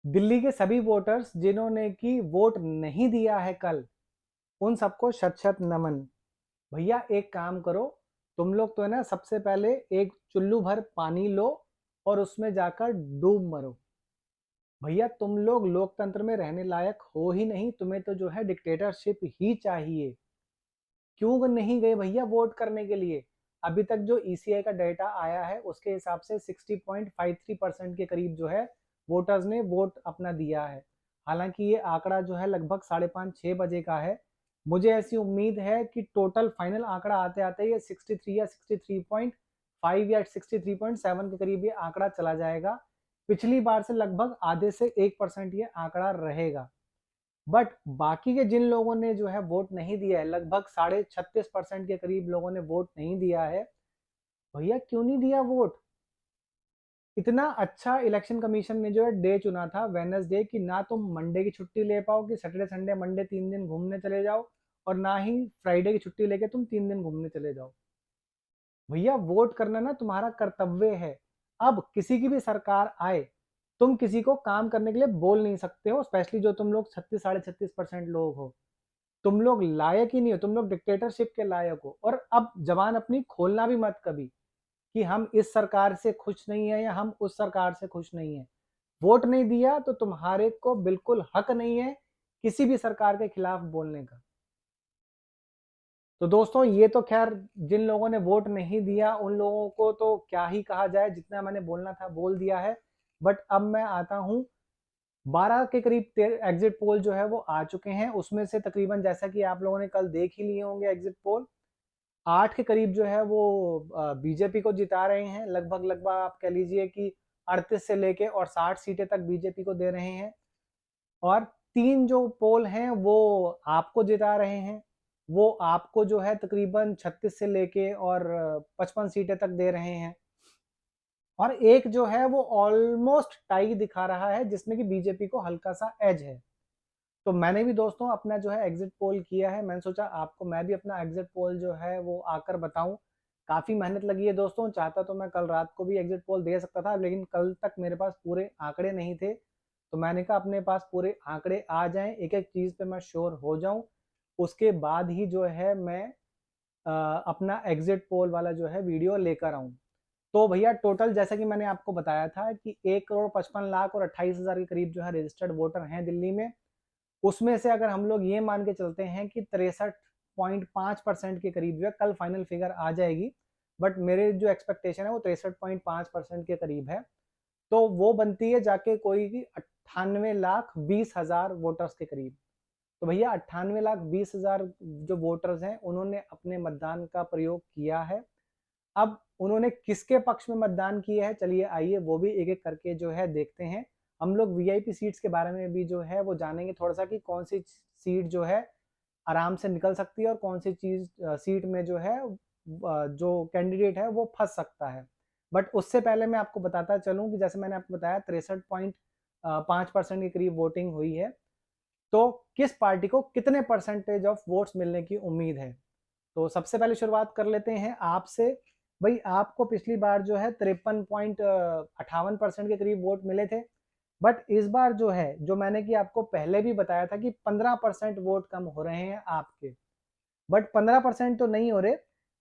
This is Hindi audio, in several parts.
दिल्ली के सभी वोटर्स जिन्होंने कि वोट नहीं दिया है कल, उन सबको शत शत नमन। भैया एक काम करो, तुम लोग तो है ना, सबसे पहले एक चुल्लू भर पानी लो और उसमें जाकर डूब मरो। भैया तुम लोग लोकतंत्र में रहने लायक हो ही नहीं, तुम्हें तो जो है डिक्टेटरशिप ही चाहिए। क्यों नहीं गए भैया वोट करने के लिए? अभी तक जो ईसीआई का डेटा आया है उसके हिसाब से 60.53% के करीब जो है वोटर्स ने वोट अपना दिया है। हालांकि ये आंकड़ा जो है लगभग 5:30-6 बजे का है। मुझे ऐसी उम्मीद है कि टोटल फाइनल आंकड़ा आते आते ये 63 या 63.5 या 63.7 के करीब ये आंकड़ा चला जाएगा। पिछली बार से लगभग आधे से 1% ये आंकड़ा रहेगा। बट बाकी के जिन लोगों ने जो है वोट नहीं दिया है, लगभग 36.5% के करीब लोगों ने वोट नहीं दिया है। भैया क्यों नहीं दिया वोट? इतना अच्छा इलेक्शन कमीशन ने जो है डे चुना था वेडनेसडे कि ना तुम मंडे की छुट्टी ले पाओ कि सैटरडे संडे मंडे 3 दिन घूमने चले जाओ, और ना ही फ्राइडे की छुट्टी लेके तुम 3 दिन घूमने चले जाओ। भैया वोट करना ना तुम्हारा कर्तव्य है। अब किसी की भी सरकार आए, तुम किसी को काम करने के लिए बोल नहीं सकते हो, स्पेशली जो तुम लोग 36-36.5% लोग हो। तुम लोग लायक ही नहीं हो, तुम लोग डिक्टेटरशिप के लायक हो। और अब जबान अपनी खोलना भी मत कभी कि हम इस सरकार से खुश नहीं है या हम उस सरकार से खुश नहीं है। वोट नहीं दिया तो तुम्हारे को बिल्कुल हक नहीं है किसी भी सरकार के खिलाफ बोलने का। तो दोस्तों ये तो खैर, जिन लोगों ने वोट नहीं दिया उन लोगों को तो क्या ही कहा जाए, जितना मैंने बोलना था बोल दिया है। बट अब मैं आता हूँ 12 के करीब एग्जिट पोल जो है वो आ चुके हैं। उसमें से तकरीबन, जैसा कि आप लोगों ने कल देख ही लिए होंगे, एग्जिट पोल 8 के करीब जो है वो बीजेपी को जिता रहे हैं। लगभग लगभग आप कह लीजिए कि 38 से लेके और 60 सीटें तक बीजेपी को दे रहे हैं। और 3 जो पोल हैं वो आपको जिता रहे हैं। वो आपको जो है तकरीबन 36 से लेके और 55 सीटें तक दे रहे हैं। और एक जो है वो ऑलमोस्ट टाई दिखा रहा है, जिसमें कि बीजेपी को हल्का सा एज है। तो मैंने भी दोस्तों अपना जो है एग्जिट पोल किया है। मैंने सोचा आपको मैं भी अपना एग्जिट पोल जो है वो आकर बताऊं। काफ़ी मेहनत लगी है दोस्तों। चाहता तो मैं कल रात को भी एग्जिट पोल दे सकता था, लेकिन कल तक मेरे पास पूरे आंकड़े नहीं थे। तो मैंने कहा अपने पास पूरे आंकड़े आ जाएं, एक एक चीज़ पे मैं श्योर हो जाऊं, उसके बाद ही जो है मैं अपना एग्जिट पोल वाला जो है वीडियो लेकर आऊं। तो भैया टोटल जैसा कि मैंने आपको बताया था कि 1,55,00,000 और 28,000 के करीब जो है रजिस्टर्ड वोटर हैं दिल्ली में। उसमें से अगर हम लोग ये मान के चलते हैं कि 63.5% के करीब जो है कल फाइनल फिगर आ जाएगी, बट मेरे जो एक्सपेक्टेशन है वो 63.5% के करीब है। तो वो बनती है जाके कोई 98,20,000 वोटर्स के करीब। तो भैया 98,20,000 जो वोटर्स हैं उन्होंने अपने मतदान का प्रयोग किया है। अब उन्होंने किसके पक्ष में मतदान किया है, चलिए आइए वो भी एक एक करके जो है देखते हैं। हम लोग वीआईपी सीट्स के बारे में भी जो है वो जानेंगे थोड़ा सा, कि कौन सी सीट जो है आराम से निकल सकती है और कौन सी चीज सीट में जो है जो कैंडिडेट है वो फंस सकता है। बट उससे पहले मैं आपको बताता चलूं कि जैसे मैंने आपको बताया 63.5% के करीब वोटिंग हुई है। तो किस पार्टी को कितने परसेंटेज ऑफ वोट्स मिलने की उम्मीद है? तो सबसे पहले शुरुआत कर लेते हैं आपसे। भाई आपको पिछली बार जो है 53.58% के करीब वोट मिले थे। बट इस बार जो है, जो मैंने कि आपको पहले भी बताया था कि 15% वोट कम हो रहे हैं आपके। बट 15% तो नहीं हो रहे,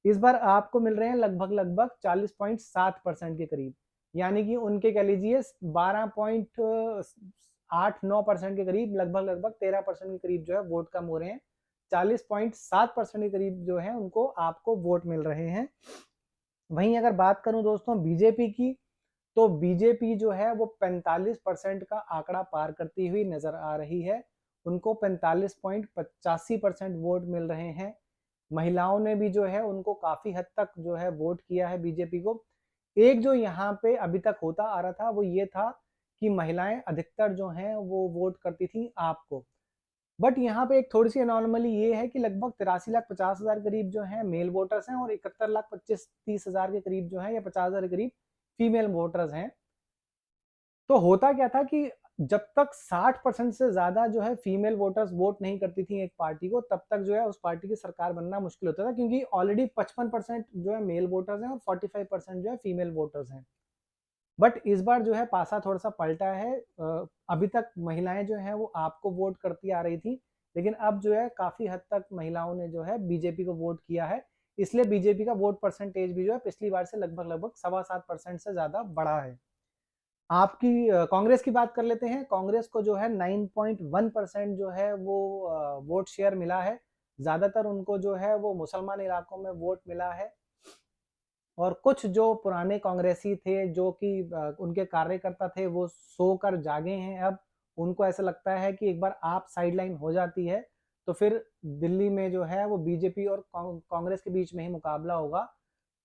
इस बार आपको मिल रहे हैं लगभग लगभग 40.7% के करीब। यानी कि उनके कह लीजिए 12.89% के करीब, लगभग लगभग 13% के करीब जो है वोट कम हो रहे हैं। 40.7% के करीब जो है उनको आपको वोट मिल रहे हैं। वहीं अगर बात करूं दोस्तों बीजेपी की, तो बीजेपी जो है वो 45% का आंकड़ा पार करती हुई नजर आ रही है। उनको 45.85% वोट मिल रहे हैं। महिलाओं ने भी जो है उनको काफी हद तक जो है वोट किया है बीजेपी को। एक जो यहाँ पे अभी तक होता आ रहा था वो ये था कि महिलाएं अधिकतर जो हैं वो वोट करती थी आपको। बट यहाँ पे एक थोड़ी सी अनॉर्मली ये है कि लगभग 83,50,000 करीब जो है मेल वोटर्स हैं और 71,25,30,000 के करीब जो है या 50,000 के करीब फीमेल वोटर्स हैं। तो होता क्या था कि जब तक 60% से ज्यादा जो है फीमेल वोटर्स वोट नहीं करती थी एक पार्टी को, तब तक जो है उस पार्टी की सरकार बनना मुश्किल होता था, क्योंकि ऑलरेडी 55% जो है मेल वोटर्स हैं और 45% जो है फीमेल वोटर्स हैं। बट इस बार जो है पासा थोड़ा सा पलटा है। अभी तक महिलाएं जो है वो आपको वोट करती आ रही थी, लेकिन अब जो है काफी हद तक महिलाओं ने जो है बीजेपी को वोट किया है, इसलिए बीजेपी का वोट परसेंटेज भी जो है पिछली बार से लगभग लगभग 7.25% से ज्यादा बढ़ा है। आपकी कांग्रेस की बात कर लेते हैं। कांग्रेस को जो है 9.1% जो है वो वोट शेयर मिला है। ज्यादातर उनको जो है वो मुसलमान इलाकों में वोट मिला है, और कुछ जो पुराने कांग्रेसी थे जो कि उनके कार्यकर्ता थे वो सोकर जागे हैं अब। उनको ऐसा लगता है कि एक बार आप साइडलाइन हो जाती है तो फिर दिल्ली में जो है वो बीजेपी और कांग्रेस के बीच में ही मुकाबला होगा।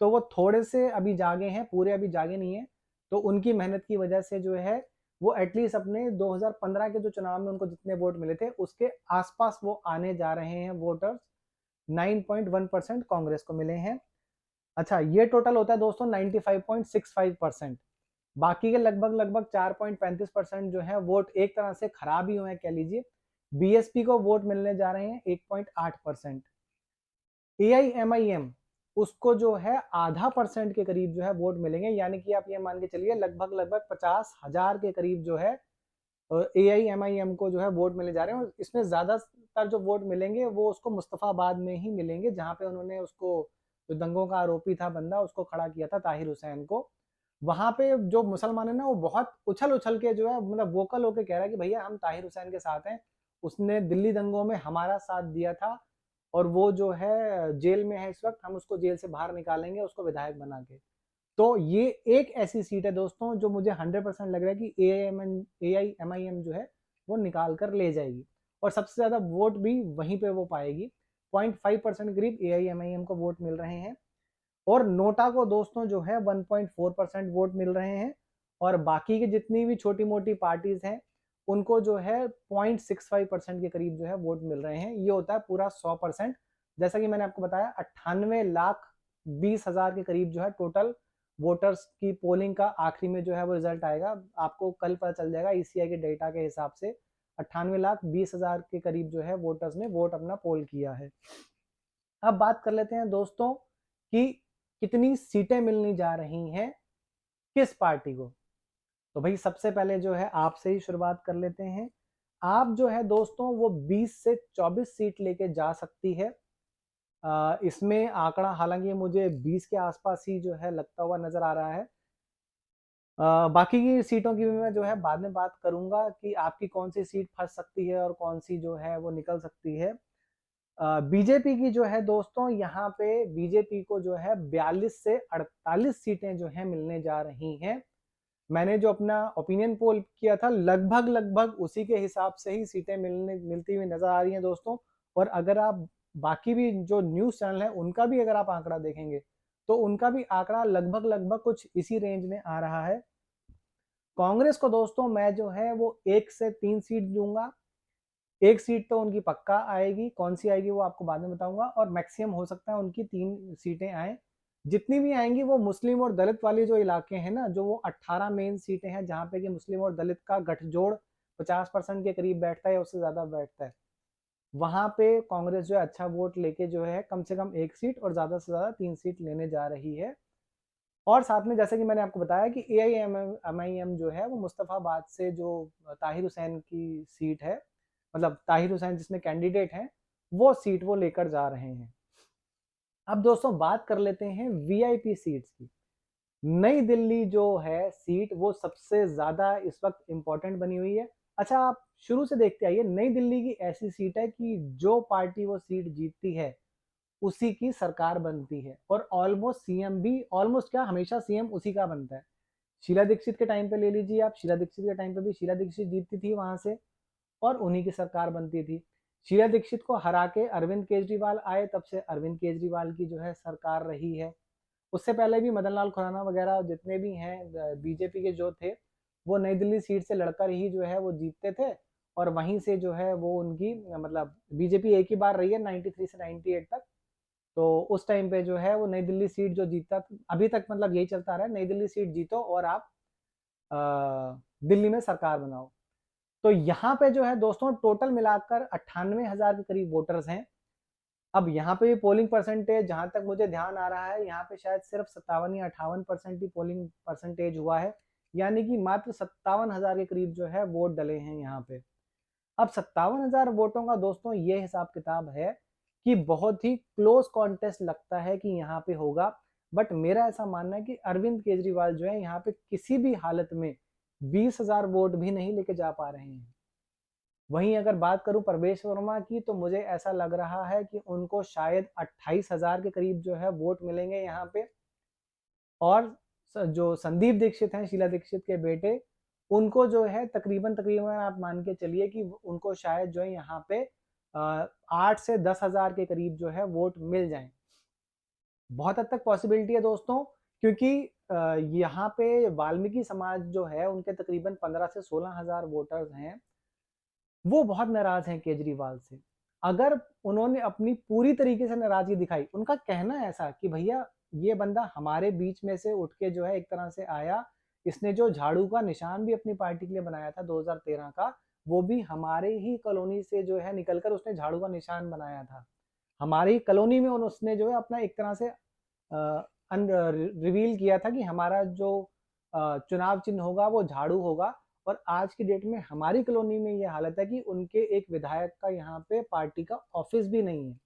तो वो थोड़े से अभी जागे हैं, पूरे अभी जागे नहीं है। तो उनकी मेहनत की वजह से जो है वो एटलीस्ट अपने 2015 के जो चुनाव में उनको जितने वोट मिले थे उसके आसपास वो आने जा रहे हैं वोटर्स। 9.1% कांग्रेस को मिले हैं। अच्छा, ये टोटल होता है दोस्तों 95.65%। बाकी के लगभग लगभग 4.35% जो है वोट एक तरह से खराब ही हुए हैं कह लीजिए। बीएसपी को वोट मिलने जा रहे हैं 1.8%। एआईएमआईएम उसको जो है आधा परसेंट के करीब जो है वोट मिलेंगे, यानी कि आप ये मान के चलिए लगभग लगभग 50,000 के करीब जो है एआईएमआईएम को जो है वोट मिलने जा रहे हैं। और इसमें ज्यादातर जो वोट मिलेंगे वो उसको मुस्तफाबाद में ही मिलेंगे, जहां पे उन्होंने उसको जो दंगों का आरोपी था बंदा उसको खड़ा किया था, ताहिर हुसैन को। वहां पे जो मुसलमान है ना वो बहुत उछल उछल के जो है मतलब वोकल होके कह रहा है कि भैया हम ताहिर हुसैन के साथ हैं, उसने दिल्ली दंगों में हमारा साथ दिया था, और वो जो है जेल में है इस वक्त, हम उसको जेल से बाहर निकालेंगे उसको विधायक बना के। तो ये एक ऐसी सीट है दोस्तों जो मुझे 100% लग रहा है कि एआईएमआईएम जो है वो निकाल कर ले जाएगी, और सबसे ज्यादा वोट भी वहीं पे वो पाएगी। 0.5% करीब एआईएमआईएम को वोट मिल रहे हैं, और नोटा को दोस्तों जो है 1.4% वोट मिल रहे हैं, और बाकी की जितनी भी छोटी मोटी पार्टीज हैं उनको जो है 0.65% के करीब जो है वोट मिल रहे हैं। ये होता है पूरा 100%। जैसा कि मैंने आपको बताया 98,20,000 के करीब जो है टोटल वोटर्स की पोलिंग का आखिरी में जो है वो रिजल्ट आएगा। आपको कल पता चल जाएगा ईसीआई के डेटा के हिसाब से 98,20,000 के करीब जो है वोटर्स ने वोट अपना पोल किया है। अब बात कर लेते हैं दोस्तों कि कितनी सीटें मिलनी जा रही हैं किस पार्टी को। तो भाई सबसे पहले जो है आपसे ही शुरुआत कर लेते हैं। आप जो है दोस्तों वो 20 से 24 सीट लेके जा सकती है। इसमें आंकड़ा हालांकि मुझे 20 के आसपास ही जो है लगता हुआ नजर आ रहा है। बाकी की सीटों की भी मैं जो है बाद में बात करूंगा कि आपकी कौन सी सीट फंस सकती है और कौन सी जो है वो निकल सकती है। बीजेपी की जो है दोस्तों यहाँ पे बीजेपी को जो है 42 से 48 सीटें जो है मिलने जा रही हैं। मैंने जो अपना ओपिनियन पोल किया था लगभग लगभग उसी के हिसाब से ही सीटें मिलती हुई नजर आ रही हैं दोस्तों। और अगर आप बाकी भी जो न्यूज चैनल है उनका भी अगर आप आंकड़ा देखेंगे तो उनका भी आंकड़ा लगभग लगभग कुछ इसी रेंज में आ रहा है। कांग्रेस को दोस्तों मैं जो है वो 1 से 3 सीट दूंगा। एक सीट तो उनकी पक्का आएगी, कौन सी आएगी वो आपको बाद में बताऊंगा, और मैक्सिमम हो सकता है उनकी 3 सीटें आए। जितनी भी आएंगी वो मुस्लिम और दलित वाले जो इलाके हैं ना, जो वो 18 मेन सीटें हैं जहाँ पे कि मुस्लिम और दलित का गठजोड़ 50% के करीब बैठता है या उससे ज्यादा बैठता है, वहां पे कांग्रेस जो है अच्छा वोट लेके जो है कम से कम 1 सीट और ज्यादा से ज्यादा 3 सीट लेने जा रही है। और साथ में जैसे कि मैंने आपको बताया कि एआईएमआईएम जो है वो मुस्तफाबाद से जो ताहिर हुसैन की सीट है, मतलब ताहिर हुसैन जिसमें कैंडिडेट हैं, वो सीट वो लेकर जा रहे हैं। अब दोस्तों बात कर लेते हैं वीआईपी सीट्स की। नई दिल्ली जो है सीट वो सबसे ज्यादा इस वक्त इंपॉर्टेंट बनी हुई है। अच्छा, आप शुरू से देखते आइए, नई दिल्ली की ऐसी सीट है कि जो पार्टी वो सीट जीतती है उसी की सरकार बनती है, और ऑलमोस्ट सीएम भी ऑलमोस्ट क्या हमेशा सीएम उसी का बनता है। शीला दीक्षित के टाइम पे ले लीजिए आप, शीला दीक्षित के टाइम पे भी शीला दीक्षित जीतती थी वहां से और उन्हीं की सरकार बनती थी। शीला दीक्षित को हरा के अरविंद केजरीवाल आए, तब से अरविंद केजरीवाल की जो है सरकार रही है। उससे पहले भी मदन लाल खुराना वगैरह जितने भी हैं बीजेपी के जो थे, वो नई दिल्ली सीट से लड़कर ही जो है वो जीतते थे, और वहीं से जो है वो उनकी मतलब बीजेपी एक ही बार रही है 93 से 98 तक। तो उस टाइम पे जो है वो नई दिल्ली सीट जो जीता, अभी तक मतलब यही चलता रहा है, नई दिल्ली सीट जीतो और आप दिल्ली में सरकार बनाओ। तो यहाँ पे जो है दोस्तों टोटल मिलाकर 98,000 के करीब वोटर्स हैं। अब यहाँ पे भी पोलिंग परसेंटेज जहां तक मुझे ध्यान आ रहा है यहाँ पे शायद सिर्फ 57 या 58% ही पोलिंग परसेंटेज हुआ है, यानी कि मात्र 57,000 के करीब जो है वोट डले हैं यहाँ पे। अब 57,000 वोटों का दोस्तों ये हिसाब किताब है कि बहुत ही क्लोज कॉन्टेस्ट लगता है कि यहाँ पे होगा। बट मेरा ऐसा मानना है कि अरविंद केजरीवाल जो है यहाँ पे किसी भी हालत में 20,000 वोट भी नहीं लेके जा पा रहे हैं। वहीं अगर बात करूं प्रवेश वर्मा की, तो मुझे ऐसा लग रहा है कि उनको शायद 28,000 के करीब जो है वोट मिलेंगे यहाँ पे। और जो संदीप दीक्षित हैं, शीला दीक्षित के बेटे, उनको जो है तकरीबन तकरीबन आप मान के चलिए कि उनको शायद जो है यहाँ पे 8 से 10,000 के करीब जो है वोट मिल जाएं। बहुत हद तक पॉसिबिलिटी है दोस्तों, क्योंकि यहाँ पे वाल्मीकि समाज जो है उनके तकरीबन 15 से 16,000 वोटर्स हैं। वो बहुत नाराज हैं केजरीवाल से। अगर उन्होंने अपनी पूरी तरीके से नाराजगी दिखाई, उनका कहना ऐसा कि भैया ये बंदा हमारे बीच में से उठ के जो है एक तरह से आया, इसने जो झाड़ू का निशान भी अपनी पार्टी के लिए बनाया था 2013 का, वो भी हमारे ही कॉलोनी से जो है निकलकर उसने झाड़ू का निशान बनाया था। हमारी ही कॉलोनी में उसने जो है अपना एक तरह से रिवील किया था कि हमारा जो चुनाव चिन्ह होगा वो झाड़ू होगा। और आज की डेट में हमारी कॉलोनी में ये हालत है कि उनके एक विधायक का यहाँ पे पार्टी का ऑफिस भी नहीं है।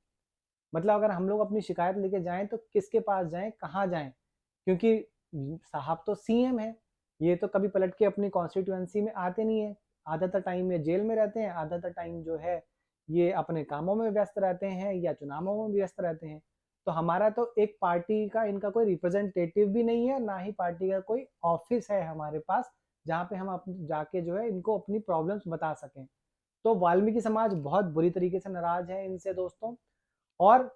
मतलब अगर हम लोग अपनी शिकायत लेके जाएं तो किसके पास जाएं, कहाँ जाएं, क्योंकि साहब तो सीएम है, ये तो कभी पलट के अपनी कॉन्स्टिट्यूएंसी में आते नहीं है। आधा टाइम ये जेल में रहते हैं, आधा टाइम जो है ये अपने कामों में व्यस्त रहते हैं या चुनावों में व्यस्त रहते हैं। तो हमारा तो एक पार्टी का इनका कोई रिप्रेजेंटेटिव भी नहीं है, ना ही पार्टी का कोई ऑफिस है हमारे पास जहाँ पे हम जाके जो है इनको अपनी प्रॉब्लम्स बता सकें। तो वाल्मीकि समाज बहुत बुरी तरीके से नाराज है इनसे दोस्तों। और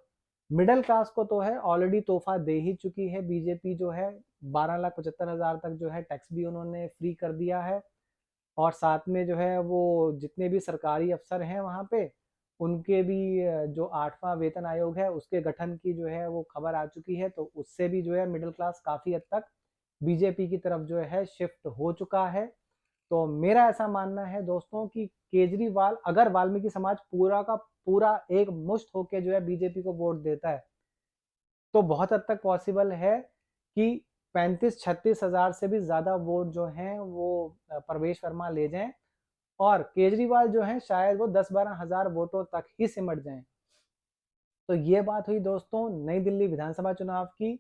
मिडिल क्लास को तो है ऑलरेडी तोहफा दे ही चुकी है बीजेपी जो है। 12,75,000 तक जो है टैक्स भी उन्होंने फ्री कर दिया है। और साथ में जो है वो जितने भी सरकारी अफसर हैं वहाँ पे, उनके भी जो 8वां वेतन आयोग है उसके गठन की जो है वो खबर आ चुकी है। तो उससे भी जो है मिडिल क्लास काफ़ी हद तक बीजेपी की तरफ जो है शिफ्ट हो चुका है। तो मेरा ऐसा मानना है दोस्तों कि केजरीवाल, अगर वाल्मीकि समाज पूरा का पूरा एक मुश्त होके जो है बीजेपी को वोट देता है, तो बहुत हद तक पॉसिबल है कि 35-36,000 से भी ज़्यादा वोट जो हैं वो प्रवेश वर्मा ले जाएं। और केजरीवाल जो हैं शायद वो 10-12,000 वोटों तक ही सिमट जाएं। तो ये बात हुई दोस्तों नई दिल्ली विधानसभा चुनाव की।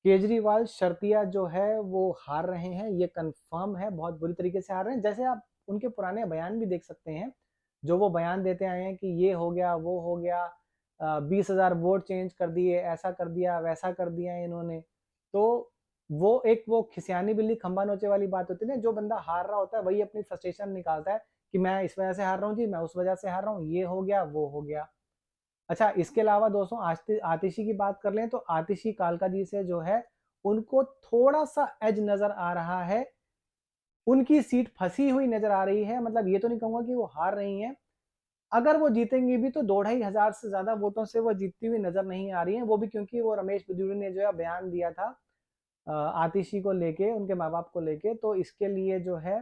केजरीवाल शर्तिया जो है वो हार रहे हैं, ये कंफर्म है, बहुत बुरी तरीके से हार रहे हैं। जैसे आप उनके पुराने बयान भी देख सकते हैं, जो वो बयान देते आए हैं कि ये हो गया, वो हो गया, 20,000 वोट चेंज कर दिए, ऐसा कर दिया, वैसा कर दिया इन्होंने। तो वो खिसियानी बिल्ली खंबा नोचे वाली बात होती है ना, जो बंदा हार रहा होता है वही अपनी फ्रस्ट्रेशन निकालता है कि मैं इस वजह से हार रहा हूँ जी, मैं उस वजह से हार रहा हूँ, ये हो गया, वो हो गया। अच्छा, इसके अलावा दोस्तों आतिशी की बात कर लें तो आतिशी कालका जी से जो है उनको थोड़ा सा एज नजर आ रहा है। उनकी सीट फंसी हुई नजर आ रही है, मतलब ये तो नहीं कहूंगा कि वो हार रही हैं। अगर वो जीतेंगी भी तो 2,500 से ज्यादा वोटों से वो जीतती हुई नजर नहीं आ रही है। वो भी क्योंकि वो रमेश बिधूरी ने जो है बयान दिया था आतिशी को लेके, उनके माँ बाप को लेके। तो इसके लिए जो है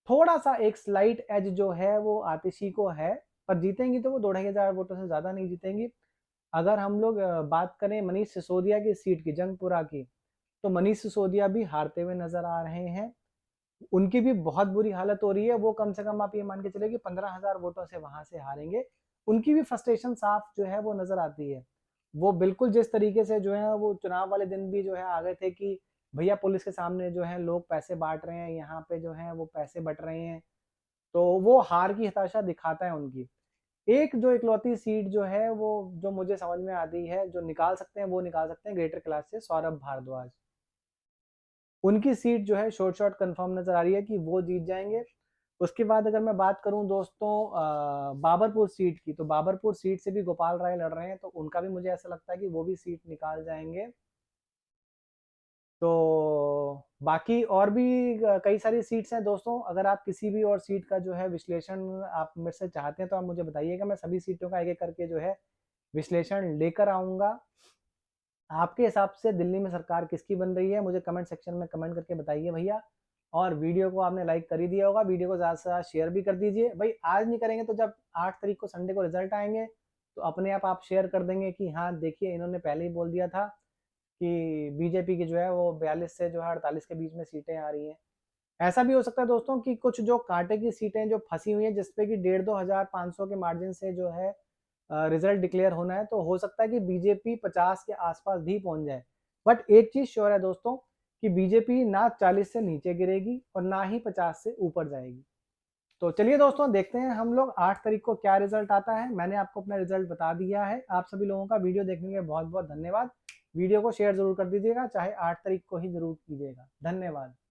थोड़ा सा एक स्लाइट एज जो है वो आतिशी को है। पर जीतेंगी तो वो 2,500 वोटों से ज्यादा नहीं जीतेंगी। अगर हम लोग बात करें मनीष सिसोदिया की सीट की, जंगपुरा की, तो मनीष सिसोदिया भी हारते हुए नजर आ रहे हैं। उनकी भी बहुत बुरी हालत हो रही है। वो कम से कम आप ये मान के चले कि 15,000 वोटों से वहां से हारेंगे। उनकी भी फ्रस्ट्रेशन साफ जो है वो नजर आती है। वो बिल्कुल जिस तरीके से जो है वो चुनाव वाले दिन भी जो है आ गए थे कि भैया पुलिस के सामने जो है लोग पैसे बांट रहे हैं, यहाँ पे जो है वो पैसे बट रहे हैं। तो वो हार की हताशा दिखाता है उनकी। एक जो इकलौती सीट जो है वो जो मुझे समझ में आती है, जो निकाल सकते हैं वो निकाल सकते हैं ग्रेटर क्लास से सौरभ भारद्वाज। उनकी सीट जो है शॉर्ट कंफर्म नजर आ रही है कि वो जीत जाएंगे। उसके बाद अगर मैं बात करूं दोस्तों बाबरपुर सीट की, तो बाबरपुर सीट से भी गोपाल राय लड़ रहे हैं, तो उनका भी मुझे ऐसा लगता है कि वो भी सीट निकाल जाएंगे। तो बाकी और भी कई सारी सीट्स हैं दोस्तों। अगर आप किसी भी और सीट का जो है विश्लेषण आप मेरे से चाहते हैं तो आप मुझे बताइएगा, मैं सभी सीटों का एक एक करके जो है विश्लेषण लेकर आऊंगा। आपके हिसाब से दिल्ली में सरकार किसकी बन रही है, मुझे कमेंट सेक्शन में कमेंट करके बताइए भैया। और वीडियो को आपने लाइक कर ही दिया होगा, वीडियो को ज़्यादा से ज़्यादा शेयर भी कर दीजिए भाई। आज नहीं करेंगे तो जब 8 तारीख को संडे को रिजल्ट आएंगे तो अपने आप शेयर कर देंगे कि हाँ देखिए इन्होंने पहले ही बोल दिया था कि बीजेपी की जो है वो 42 से जो है 48 के बीच में सीटें आ रही हैं। ऐसा भी हो सकता है दोस्तों कि कुछ जो कांटे की सीटें जो फंसी हुई हैं जिसपे कि 1,500-2,500 के मार्जिन से जो है रिजल्ट डिक्लेयर होना है, तो हो सकता है कि बीजेपी 50 के आसपास भी पहुंच जाए। बट एक चीज श्योर है दोस्तों कि बीजेपी ना 40 से नीचे गिरेगी और ना ही 50 से ऊपर जाएगी। तो चलिए दोस्तों, देखते हैं हम लोग 8 तारीख को क्या रिजल्ट आता है। मैंने आपको अपना रिजल्ट बता दिया है। आप सभी लोगों का वीडियो देखने के लिए बहुत बहुत धन्यवाद। वीडियो को शेयर जरूर कर दीजिएगा, चाहे 8 तारीख को ही जरूर कीजिएगा। धन्यवाद।